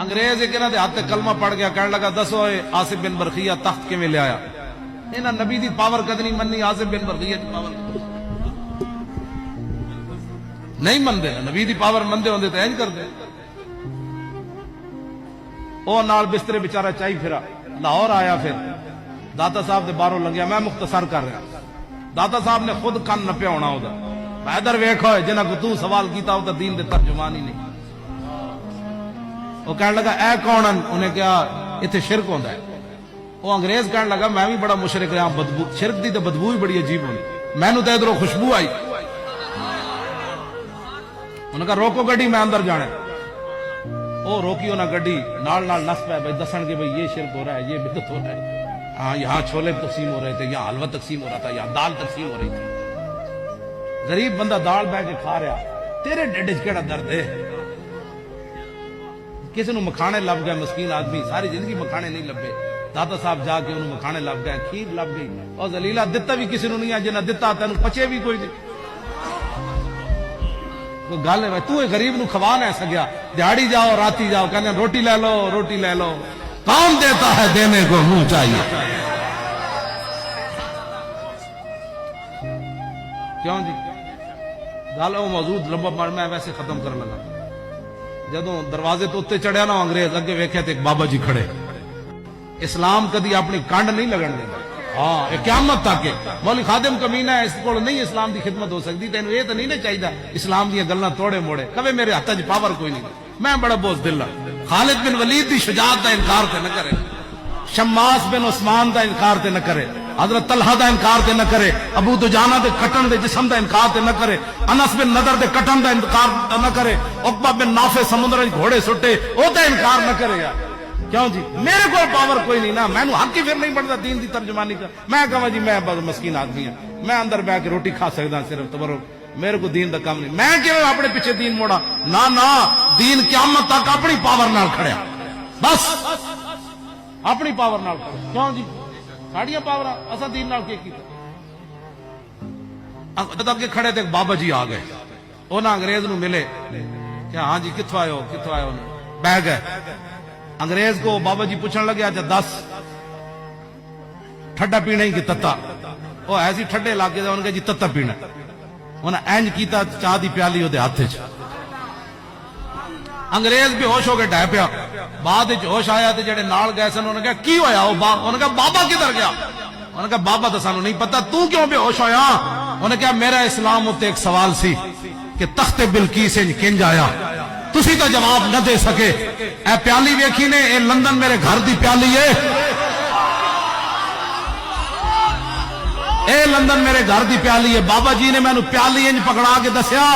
انگریز ایک انہاں دے ہاتھ تے کلمہ پڑھ گیا، کہنے لگا دسو اے آصف بن برقیہ تخت کیویں لے آیا؟ انہاں نبی دی پاور کد نہیں مننی، آصف بن برقیہ دی پاور نہیں مندے، نبی دی پاور مندے ہوندے تے انج کردے۔ او نال بسترے بیچارہ چائی پھرا، لاہور آیا، پھر داتا صاحب دے باہروں لنگیا۔ میں مختصر کر رہا، داتا صاحب نے خود کن نپیا ہونا او دا، ادھر ویکھو جنہاں کو تو سوال کیتا او تے دین دے ترجمان ہی نہیں۔ وہ کہنے لگا اے کون ہیں؟ انہیں کہا اتنے شرک ہوندا ہے۔ وہ انگریز کہنے لگا میں بھی بڑا مشرک رہا، بدبو شرک دی تے بدبو بھی بڑی عجیب ہونی، مینوں تے ادھروں خوشبو آئی۔ انہوں نے کہا روکو گڈی، میں اندر جانا ہے۔ وہ روکی انہوں نے گڈی، نال نال نس پہ بھائی دسن کے بھائی یہ شرک ہو رہا ہے، یہ بدعت ہو رہا ہے۔ ہاں یہاں چھولے تقسیم ہو رہے تھے، یہاں حلوہ تقسیم ہو رہا تھا، یہاں دال تقسیم ہو رہی تھی۔ غریب بندہ دال بہ کے کھا رہا، تیرے ڈیڈ وچ کیڑا درد ہے؟ کسی نو مکھانے لب گئے، مسکین آدمی ساری زندگی مکھانے نہیں لبے، داتا صاحب جا کے انہوں مکھانے لب گئے، کھیر لب گئی، اور ذلیلہ دتا بھی کسی نو نہیں ہے، جنہیں دتا تینوں پچے بھی کوئی نہیں۔ کوئی گل ہے بھائی، تو غریب نو کھوا نہ سکیا، دیہاڑی جاؤ راتی جاؤ، کہنے روٹی لے لو روٹی لے لو، کون دیتا ہے دینے کو منہ چاہیے۔ کیوں جی گل وہ موجود لمبا مر، میں ویسے ختم کرنے لگا۔ جدوں دروازے تو اتنے چڑھیا نا انگریز، اگے ویکھیا تے ایک بابا جی کھڑے۔ اسلام کدی اپنی کانڈ نہیں لگن دینا، ہاں قیامت تک مولوی خادم کمینہ ہے، اس کو نہیں اسلام دی خدمت ہو سکتی، تینوں یہ تو نہیں نا چاہیے اسلام دیا گلاں توڑے موڑے، کبھی میرے ہاتھ چ پاور کوئی نہیں۔ میں بڑا بوجھ دل ہوں، خالد بن ولید دی شجاعت دا انکار تے نہ کرے، شماس بن عثمان دا انکار تے نہ کرے، حضرت طلحہ دا انکار تے نہ کرے، ابو دجانہ دے کٹن دے جسم دا انکار تے نہ کرے، انس بن نضر دے کٹن دا انکار نہ کرے، عقبہ بن نافع سمندر وچ گھوڑے سٹے او تے انکار نہ کرے یار۔ کیوں جی میرے کو پاور کوئی نہیں نا، میں حق ہی پھر نہیں بنتا دین دی ترجمانی کا۔ میں کہاں جی میں مسکین آدمی ہوں، میں اندر بیٹھ کے روٹی کھا سکتا صرف تبرک، میرے کو دین دا کام نہیں، میں کیوں اپنے پیچھے دین موڑا؟ نہ دین قیامت تک اپنی پاور نال کھڑیا، بس اپنی پاور نال کھڑیا۔ کیوں جی ساڑیاں پاور اسا دین نال کی کیتا؟ جد اگے کھڑے تے بابا جی آ گئے، انہاں انگریز نو ملے کہ ہاں جی کتوں آئے ہو کتوں آئے ہو، بہ گئے۔ انگریز کو بابا جی پوچھنے لگے اچھا دس ٹھڈا پینا ہی کہ تتا؟ وہ ایسی ٹھڈے علاقے انہوں نے کہا جی تتا پینا۔ انہیں اینج کیتا چاہ دی پیالی وہ ہاتھ چ، انگریز بھی ہوش ہو کے ڈہ پیا، بعد ہوش آیا تے جڑے نال گئے سن انہوں نے کہا کی ہویا؟ انہوں نے کہا بابا کدھر گیا؟ انہوں نے کہا بابا تو سانو نہیں پتا، تو کیوں بے ہوش ہویا؟ انہوں نے کہا میرا اسلام اتنے ایک سوال سی کہ تخت بلقیس کنج آیا، تسی تو جواب نہ دے سکے۔ اے پیالی ویکھی نے، اے لندن میرے گھر دی پیالی ہے، اے لندن میرے گھر دی پیالی ہے۔ بابا جی نے مینوں پیالی انج پکڑا کے دسیا